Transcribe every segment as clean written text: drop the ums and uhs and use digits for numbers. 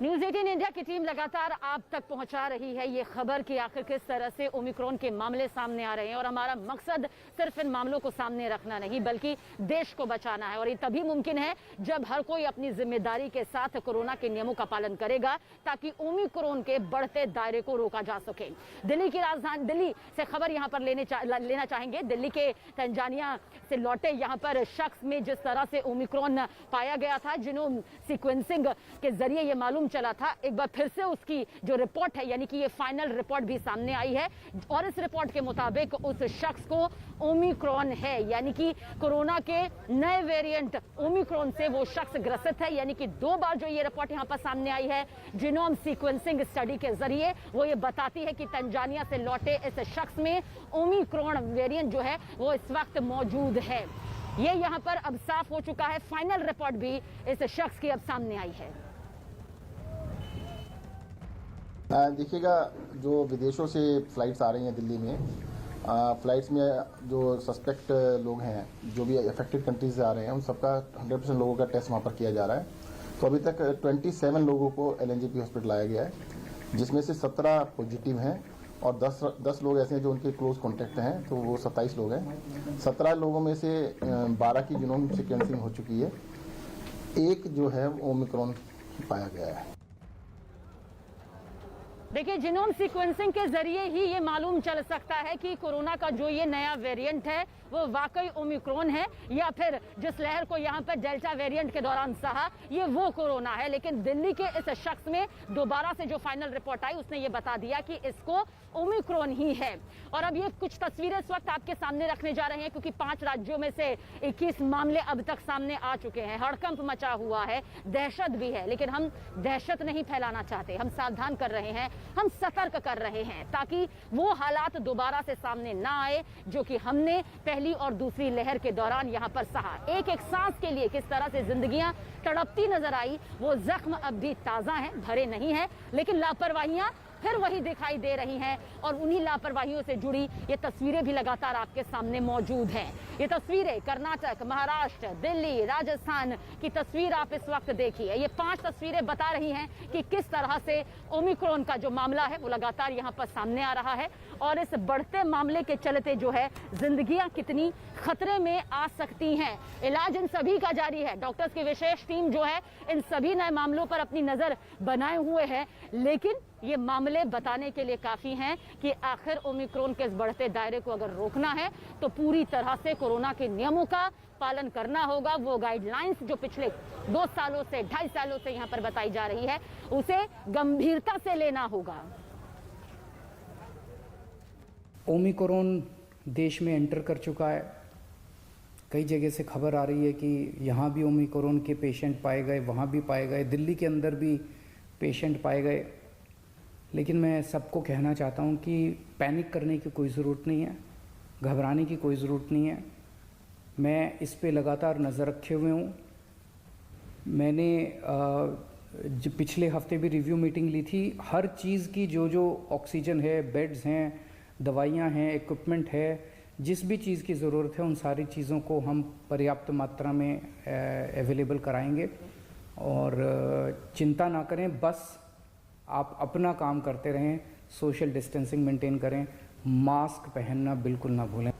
News 18 India की team लगातार आप तक पहुंचा रही है ये खबर कि आखिर किस तरह से ओमिक्रॉन के मामले सामने आ रहे हैं। और हमारा मकसद सिर्फ इन मामलों को सामने रखना नहीं बल्कि देश को बचाना है। और ये तभी मुमकिन है जब हर कोई अपनी जिम्मेदारी के साथ कोरोना के नियमों का पालन करेगा ताकि ओमिक्रॉन के बढ़ते दायरे को रोका जा सके। दिल्ली की राजधानी दिल्ली से खबर यहाँ पर लेना चाहेंगे। दिल्ली के तंजानिया से लौटे यहाँ पर शख्स में जिस तरह से ओमिक्रॉन पाया गया था, जीनोम सीक्वेंसिंग के जरिए ये मालूम चला था, एक बार फिर से उसकी जो रिपोर्ट है यानी कि ये फाइनल रिपोर्ट भी सामने आई है। और इस रिपोर्ट के मुताबिक उस शख्स को ओमिक्रॉन है, यानी कि कोरोना के नए वेरिएंट ओमिक्रॉन से वो शख्स ग्रसित है। यानी कि 2 बार जो ये रिपोर्ट यहाँ पर सामने आई है जीनोम सीक्वेंसिंग स्टडी के जरिए, वो ये बताती है कि तंजानिया से लौटे इस शख्स में ओमिक्रॉन वेरिएंट जो है वो इस वक्त मौजूद है। ये यहाँ पर अब साफ हो चुका है। फाइनल रिपोर्ट भी इस शख्स की अब सामने आई है। देखिएगा, जो विदेशों से फ्लाइट्स आ रही हैं दिल्ली में, फ्लाइट्स में जो सस्पेक्ट लोग हैं, जो भी अफेक्टेड कंट्रीज से आ रहे हैं, उन सबका 100% लोगों का टेस्ट वहाँ पर किया जा रहा है। तो अभी तक 27 लोगों को LNJP हॉस्पिटल लाया गया है, जिसमें से 17 पॉजिटिव हैं और 10 लोग ऐसे हैं जो उनके क्लोज कॉन्टैक्ट हैं, तो वो 27 लोग हैं। 17 लोगों में से 12 की जीनोम सीक्वेंसिंग हो चुकी है, एक जो है ओमिक्रॉन पाया गया है। देखिए, जीनोम सीक्वेंसिंग के जरिए ही ये मालूम चल सकता है कि कोरोना का जो ये नया वेरिएंट है वो वाकई ओमिक्रॉन है या फिर जिस लहर को यहाँ पर डेल्टा वेरिएंट के दौरान सहा ये वो कोरोना है। लेकिन दिल्ली के इस शख्स में दोबारा से जो फाइनल रिपोर्ट आई उसने ये बता दिया कि इसको ओमिक्रॉन ही है। और अब ये कुछ तस्वीरें इस वक्त आपके सामने रखने जा रहे हैं, क्योंकि 5 राज्यों में से 21 मामले अब तक सामने आ चुके हैं। हड़कंप मचा हुआ है, दहशत भी है, लेकिन हम दहशत नहीं फैलाना चाहते। हम सावधान कर रहे हैं, हम सतर्क कर रहे हैं ताकि वो हालात दोबारा से सामने ना आए जो कि हमने पहली और दूसरी लहर के दौरान यहाँ पर सहा। एक एक सांस के लिए किस तरह से जिंदगियां तड़पती नजर आई, वो जख्म अब भी ताजा हैं, भरे नहीं हैं, लेकिन लापरवाहियां फिर वही दिखाई दे रही हैं। और उन्हीं लापरवाहियों से जुड़ी ये तस्वीरें भी लगातार आपके सामने मौजूद हैं। ये तस्वीरें कर्नाटक, महाराष्ट्र, दिल्ली, राजस्थान की तस्वीर आप इस वक्त देखिए। ये 5 तस्वीरें बता रही हैं कि किस तरह से ओमिक्रॉन का जो मामला है वो लगातार यहाँ पर सामने आ रहा है। और इस बढ़ते मामले के चलते जो है जिंदगियां कितनी खतरे में आ सकती हैं। इलाज इन सभी का जारी है। डॉक्टर्स की विशेष टीम जो है इन सभी नए मामलों पर अपनी नजर बनाए हुए है, लेकिन ये मामले बताने के लिए काफी हैं कि आखिर ओमिक्रॉन के इस बढ़ते दायरे को अगर रोकना है तो पूरी तरह से कोरोना के नियमों का पालन करना होगा। वो गाइडलाइंस जो पिछले 2 सालों से 2.5 सालों से यहाँ पर बताई जा रही है उसे गंभीरता से लेना होगा। ओमिक्रॉन देश में एंटर कर चुका है। कई जगह से खबर आ रही है कि यहाँ भी ओमिक्रॉन के पेशेंट पाए गए, वहाँ भी पाए गए, दिल्ली के अंदर भी पेशेंट पाए गए। लेकिन मैं सबको कहना चाहता हूँ कि पैनिक करने की कोई ज़रूरत नहीं है, घबराने की कोई ज़रूरत नहीं है। मैं इस पे लगातार नज़र रखे हुए हूँ। मैंने जो पिछले हफ्ते भी रिव्यू मीटिंग ली थी। हर चीज़ की जो ऑक्सीजन है, बेड्स हैं, दवाइयाँ हैं, इक्विपमेंट है, जिस भी चीज़ की ज़रूरत है उन सारी चीज़ों को हम पर्याप्त मात्रा में अवेलेबल कराएंगे। और चिंता ना करें, बस आप अपना काम करते रहें, सोशल डिस्टेंसिंग मेंटेन करें, मास्क पहनना बिल्कुल ना भूलें।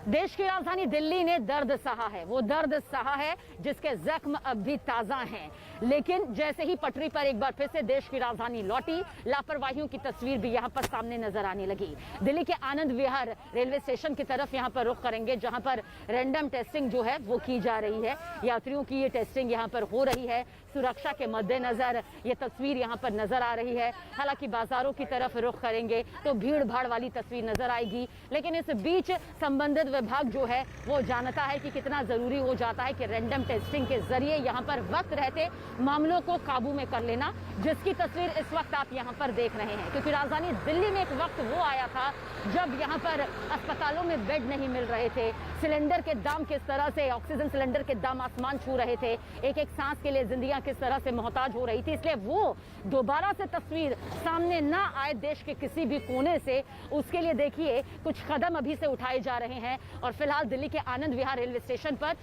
देश की राजधानी दिल्ली ने दर्द सहा है, वो दर्द सहा है जिसके जख्म अब भी ताजा हैं। लेकिन जैसे ही पटरी पर एक बार फिर से देश की राजधानी लौटी, लापरवाहियों की तस्वीर भी यहाँ पर सामने नजर आने लगी। दिल्ली के आनंद विहार रेलवे स्टेशन की तरफ यहाँ पर रुख करेंगे, जहाँ पर रैंडम टेस्टिंग जो है वो की जा रही है। यात्रियों की ये टेस्टिंग यहाँ पर हो रही है। सुरक्षा के मद्देनजर ये तस्वीर यहाँ पर नजर आ रही है। हालांकि बाजारों की तरफ रुख करेंगे तो भीड़ भाड़ वाली तस्वीर नजर आएगी। लेकिन इस बीच संबंधित विभाग जो है वो जानता है कि कितना जरूरी हो जाता है कि रैंडम टेस्टिंग के जरिए यहाँ पर वक्त रहते मामलों को काबू में कर लेना, जिसकी तस्वीर इस वक्त आप यहाँ पर देख रहे हैं। क्योंकि राजधानी दिल्ली में एक वक्त वो आया था जब यहाँ पर अस्पतालों में बेड नहीं मिल रहे थे, सिलेंडर के दाम किस तरह से, ऑक्सीजन सिलेंडर के दाम आसमान छू रहे थे, एक एक सांस के लिए जिंदगियां किस तरह से मोहताज हो रही थी। इसलिए वो दोबारा से तस्वीर सामने ना आए देश के किसी भी कोने से, उसके लिए देखिए कुछ कदम अभी से उठाए जा रहे हैं। और फिलहाल दिल्ली के आनंद विहार रेलवे स्टेशन पर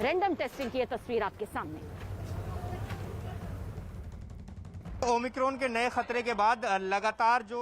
रैंडम टेस्टिंग की ये तस्वीर आपके सामने। ओमिक्रॉन के नए खतरे के बाद लगातार जो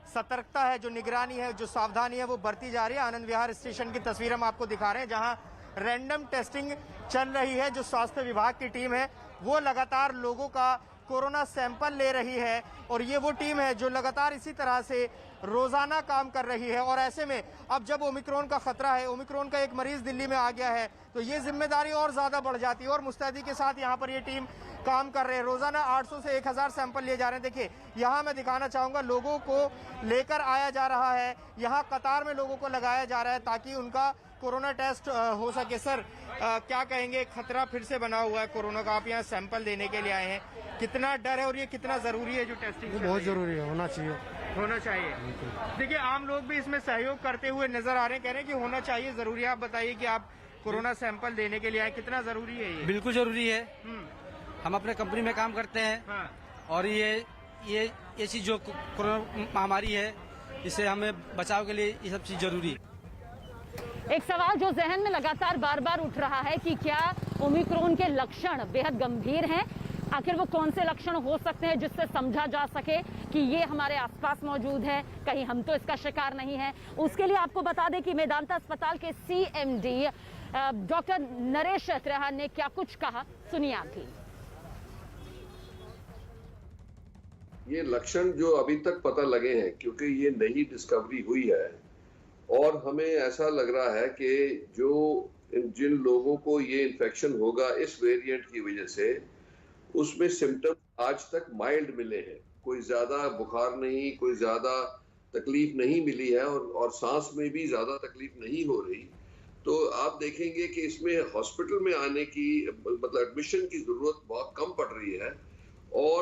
सतर्कता है, जो निगरानी है, जो सावधानी है वो बढ़ती जा रही है। आनंद विहार स्टेशन की तस्वीर हम आपको दिखा रहे हैं, जहां रैंडम टेस्टिंग चल रही है। जो स्वास्थ्य विभाग की टीम है वो लगातार लोगों का कोरोना सैंपल ले रही है और ये वो टीम है जो लगातार इसी तरह से रोजाना काम कर रही है। और ऐसे में अब जब ओमिक्रॉन का खतरा है, ओमिक्रॉन का एक मरीज दिल्ली में आ गया है, तो ये जिम्मेदारी और ज्यादा बढ़ जाती है और मुस्तैदी के साथ यहाँ पर ये टीम काम कर रहे हैं। रोजाना 800 से 1000 सैंपल लिए जा रहे हैं। देखिए यहाँ मैं दिखाना चाहूंगा, लोगों को लेकर आया जा रहा है, यहाँ कतार में लोगों को लगाया जा रहा है ताकि उनका कोरोना टेस्ट हो सके। सर क्या कहेंगे, खतरा फिर से बना हुआ है कोरोना का, आप यहाँ सैंपल देने के लिए आए हैं, कितना डर है और ये कितना जरूरी है जो टेस्टिंग? बहुत जरूरी है, होना चाहिए। देखिए आम लोग भी इसमें सहयोग करते हुए नजर आ रहे हैं, कह रहे हैं कि होना चाहिए, जरूरी है। आप बताइए कि आप कोरोना सैंपल देने के लिए आए, कितना जरूरी है ये? बिल्कुल जरूरी है। हम अपने कंपनी में काम करते हैं। हाँ। और ये चीज जो कोरोना महामारी है, इससे हमें बचाव के लिए ये सब चीज जरूरी है। एक सवाल जो जहन में लगातार बार बार उठ रहा है कि क्या ओमिक्रॉन के लक्षण बेहद गंभीर हैं? आखिर वो कौन से लक्षण हो सकते हैं जिससे समझा जा सके कि ये हमारे आसपास मौजूद है, कहीं हम तो इसका शिकार नहीं है? उसके लिए आपको बता दें कि मेदांता अस्पताल के CMD डॉक्टर नरेश त्रेहान ने क्या कुछ कहा, सुनिए आप भी। ये लक्षण जो अभी तक पता लगे हैं, क्योंकि ये नई डिस्कवरी हुई है और हमें ऐसा लग रहा है कि जिन लोगों को ये इन्फेक्शन होगा इस वेरिएंट की वजह से, उसमें सिम्टम्स आज तक माइल्ड मिले हैं। कोई ज्यादा बुखार नहीं, कोई ज्यादा तकलीफ नहीं मिली है और सांस में भी ज्यादा तकलीफ नहीं हो रही। तो आप देखेंगे कि इसमें हॉस्पिटल में आने की, मतलब एडमिशन की जरूरत बहुत कम पड़ रही है और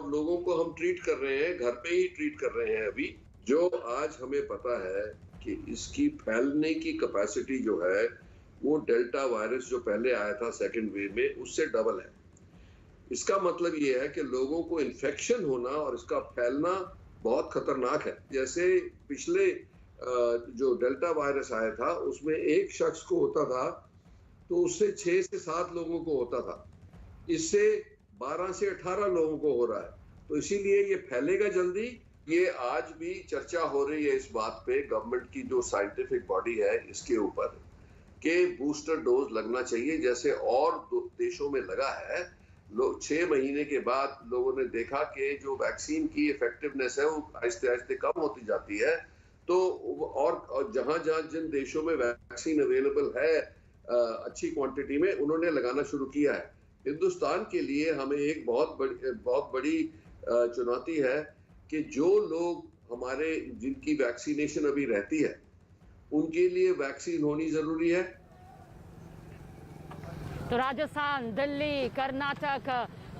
लोगों को हम ट्रीट कर रहे हैं, घर पे ही ट्रीट कर रहे हैं अभी। जो आज हमें पता है कि इसकी फैलने की कैपेसिटी जो है वो डेल्टा वायरस जो पहले आया था सेकेंड वेव में, उससे डबल है। इसका मतलब ये है कि लोगों को इन्फेक्शन होना और इसका फैलना बहुत खतरनाक है। जैसे पिछले जो डेल्टा वायरस आया था उसमें एक शख्स को होता था तो उससे 6 से 7 लोगों को होता था, इससे 12 से 18 लोगों को हो रहा है। तो इसीलिए ये फैलेगा जल्दी। ये आज भी चर्चा हो रही है इस बात पे, गवर्नमेंट की जो साइंटिफिक बॉडी है इसके ऊपर, के बूस्टर डोज लगना चाहिए जैसे और देशों में लगा है। लोग 6 महीने के बाद लोगों ने देखा कि जो वैक्सीन की इफेक्टिवनेस है वो आहिस्ते आहिस्ते कम होती जाती है। तो और जहां जहां जिन देशों में वैक्सीन अवेलेबल है अच्छी क्वांटिटी में, उन्होंने लगाना शुरू किया है। हिंदुस्तान के लिए हमें एक बहुत बड़ी चुनौती है कि जो लोग हमारे जिनकी वैक्सीनेशन अभी रहती है उनके लिए वैक्सीन होनी जरूरी है। तो राजस्थान, दिल्ली, कर्नाटक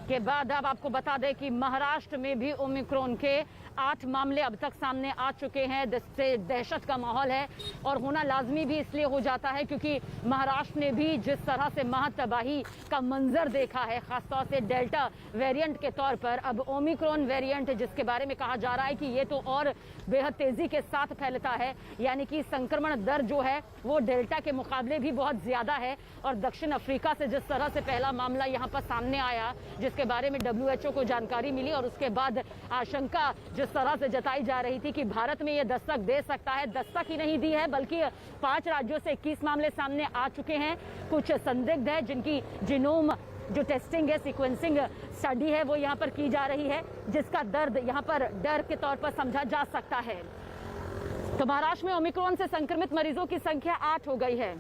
के बाद अब आपको बता दें कि महाराष्ट्र में भी ओमिक्रॉन के 8 मामले अब तक सामने आ चुके हैं, जिससे दहशत का माहौल है और होना लाजमी भी इसलिए हो जाता है क्योंकि महाराष्ट्र ने भी जिस तरह से महातबाही का मंजर देखा है, खासतौर से डेल्टा वेरिएंट के तौर पर, अब ओमिक्रॉन वेरिएंट जिसके बारे में कहा जा रहा है कि ये तो और बेहद तेजी के साथ फैलता है, यानी कि संक्रमण दर जो है वो डेल्टा के मुकाबले भी बहुत ज्यादा है। और दक्षिण अफ्रीका से जिस तरह से पहला मामला यहाँ पर सामने आया, जिसके बारे में WHO को जानकारी मिली और उसके बाद आशंका जिस तरह से जताई जा रही थी कि भारत में ये दस्तक दे सकता है, दस्तक ही नहीं दी है बल्कि 5 राज्यों से 21 मामले सामने आ चुके हैं। कुछ संदिग्ध है जिनकी जीनोम जो टेस्टिंग है, सीक्वेंसिंग स्टडी है, वो यहाँ पर की जा रही है, जिसका दर्द यहाँ पर डर के तौर पर समझा जा सकता है। तो महाराष्ट्र में ओमिक्रॉन से संक्रमित मरीजों की संख्या 8 हो गई है।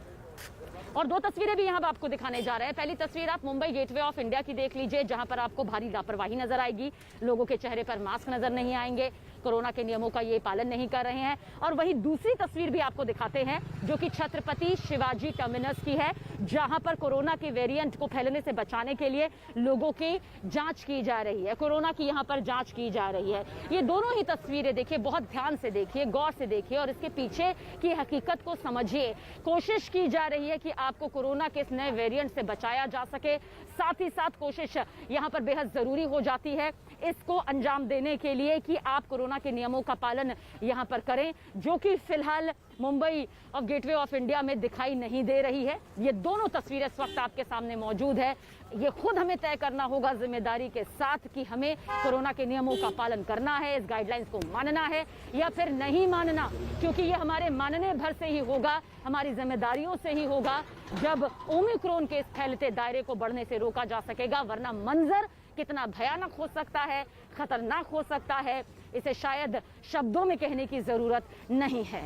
और 2 तस्वीरें भी यहाँ आपको दिखाने जा रहे हैं। पहली तस्वीर आप मुंबई गेटवे ऑफ इंडिया की देख लीजिए, जहां पर आपको भारी लापरवाही नजर आएगी, लोगों के चेहरे पर मास्क नजर नहीं आएंगे, कोरोना के नियमों का ये पालन नहीं कर रहे हैं। और वही दूसरी तस्वीर भी आपको दिखाते हैं जो कि छत्रपति शिवाजी टर्मिनस की है, जहां पर कोरोना के वेरिएंट को फैलने से बचाने के लिए लोगों की जांच की जा रही है, कोरोना की यहाँ पर जांच की जा रही है। ये दोनों ही तस्वीरें देखिए, बहुत ध्यान से देखिए, गौर से देखिए और इसके पीछे की हकीकत को समझिए। कोशिश की जा रही है कि आपको कोरोना के इस नए वेरिएंट से बचाया जा सके, साथ ही साथ कोशिश यहाँ पर बेहद जरूरी हो जाती है इसको अंजाम देने के लिए कि आप कोरोना के नियमों का पालन यहाँ पर करें, जो कि फिलहाल मुंबई और गेटवे ऑफ इंडिया में दिखाई नहीं दे रही है। ये दोनों तस्वीरें इस वक्त आपके सामने मौजूद है। ये खुद हमें तय करना होगा जिम्मेदारी के साथ कि हमें कोरोना के नियमों का पालन करना है, इस गाइडलाइंस को मानना है या फिर नहीं मानना, क्योंकि ये हमारे मानने भर से ही होगा, हमारी जिम्मेदारियों से ही होगा जब ओमिक्रॉन के इस फैलते दायरे को बढ़ने से रोका जा सकेगा। वरना मंजर कितना भयानक हो सकता है, खतरनाक हो सकता है, इसे शायद शब्दों में कहने की जरूरत नहीं है।